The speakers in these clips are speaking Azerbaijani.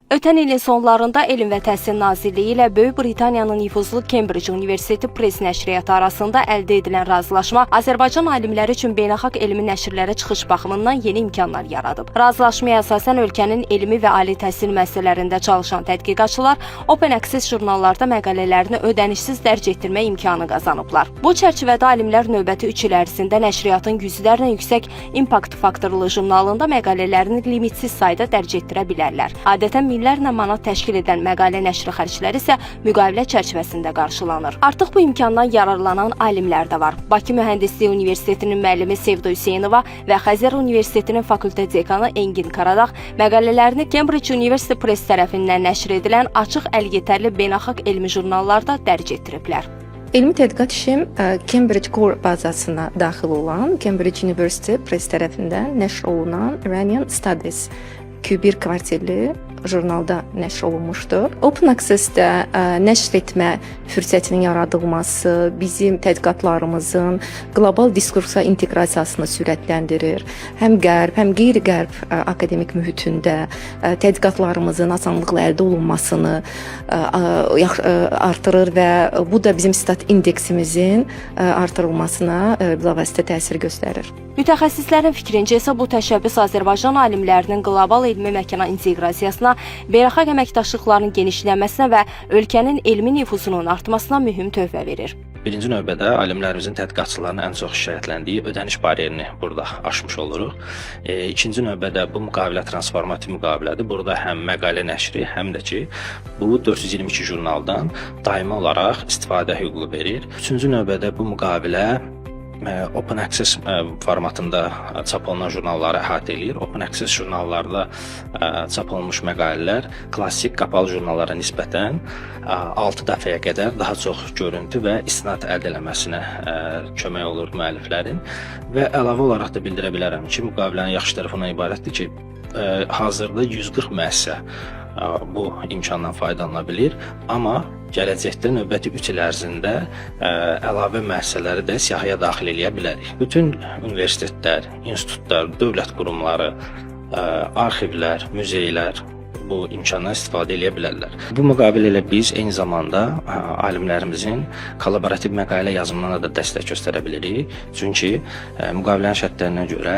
Ötən ilin sonlarında Elm və Təhsil Nazirliyi ilə Böyük Britaniyanın nüfuzlu Cambridge Universiteti Press nəşriyyatı arasında əldə edilən razılaşma Azərbaycan alimləri üçün beynəlxalq elmi nəşrlərə çıxış baxımından yeni imkanlar yaradıb. Razılaşmaya əsasən ölkənin elmi və ali təhsil müəssisələrində çalışan tədqiqatçılar Open Access jurnallarda məqalələrini ödənişsiz dərc etdirmə imkanı qazanıblar. Bu çərçivədə alimlər növbəti 3 il ərzində nəşriyyatın yüzlərlə yüksək impact faktorlu jurnalında məqalələrini limitsiz sayda dərc etdirə bilərlər. Adətən minlərlə manat təşkil edən məqalə nəşri xərcləri isə müqavilə çərçivəsində qarşılanır. Artıq bu imkandan yararlanan alimlər də var. Bakı Mühəndisliyi Universitetinin müəllimi Sevda Hüseynova və Xəzər Universitetinin fakültə dekanı Engin Karadağ məqalələrini Cambridge University Press tərəfindən nəşr edilən açıq əlgetərli beynəlxalq elmi jurnallarda dərc etdiriblər. Elmi tədqiqat işim Cambridge Core bazasına daxil olan Cambridge University Press tərəfindən nəşr olunan Iranian Studies Q1 kvartilli jurnalda nəşr olunmuşdur. Open Access-də nəşr etmə fürsətinin yaradılması bizim tədqiqatlarımızın qlobal diskursa inteqrasiyasını sürətləndirir. Həm qərb, həm qeyri-qərb akademik mühitində tədqiqatlarımızın asanlıqla əldə olunmasını artırır və bu da bizim stat indeksimizin artırılmasına bilavasitə təsir göstərir. Mütəxəssislərin fikrincə isə bu təşəbbüs Azərbaycan alimlərinin qlobal elmi məkana inteqrasiyasına, beynəlxalq əməkdaşlıqların genişlənməsinə və ölkənin elmi nüfuzunun artmasına mühüm töhfə verir. Birinci növbədə alimlərimizin tədqiqatçılarının ən çox şikayətləndiyi ödəniş bariyerini burada aşmış oluruq. İkinci növbədə bu müqavilə transformativ müqavilədir. Burada həm məqalə nəşri, həm də ki, bu 422 jurnaldan daimi olaraq istifadə hüququ verir. Üçüncü növbədə bu müqavilə Open Access formatında çap olunan jurnalları əhatə edir. Open Access jurnallarda çap olunmuş məqalələr klassik qapalı jurnallara nisbətən 6 dəfəyə qədər daha çox görüntü və istinad əldə etməsinə kömək olur müəlliflərin. Və əlavə olaraq da bildirə bilərəm ki, müqavilənin yaxşı tərəfi ondan ibarətdir ki, hazırda 140 müəssisə bu imkandan faydalana bilir, amma gələcəkdə növbəti 3 il ərzində əlavə müəssisələri də siyahıya daxil edə bilərik. Bütün universitetlər, institutlar, dövlət qurumları, arxivlər, muzeylər bu imkandan istifadə edə bilərlər. Bu müqavilə ilə biz eyni zamanda alimlərimizin kollaborativ məqalə yazımlarına da dəstək göstərə bilirik. Çünki müqavilənin şərtlərinə görə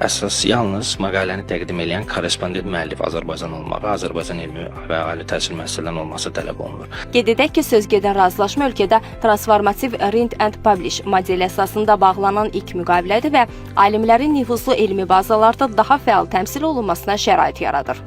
əsas yalnız məqaləni təqdim edən korrespondent müəllif Azərbaycan olmağı, Azərbaycan elmi və ali təhsil müəssisələrinin olması tələb olunur. Qeyd edək ki, sözgedən razılaşma ölkədə transformativ Read and Publish modeli əsasında bağlanan ilk müqavilədir və alimlərin nüfuzlu elmi bazalarda daha fəal təmsil olunmasına şərait yaradır.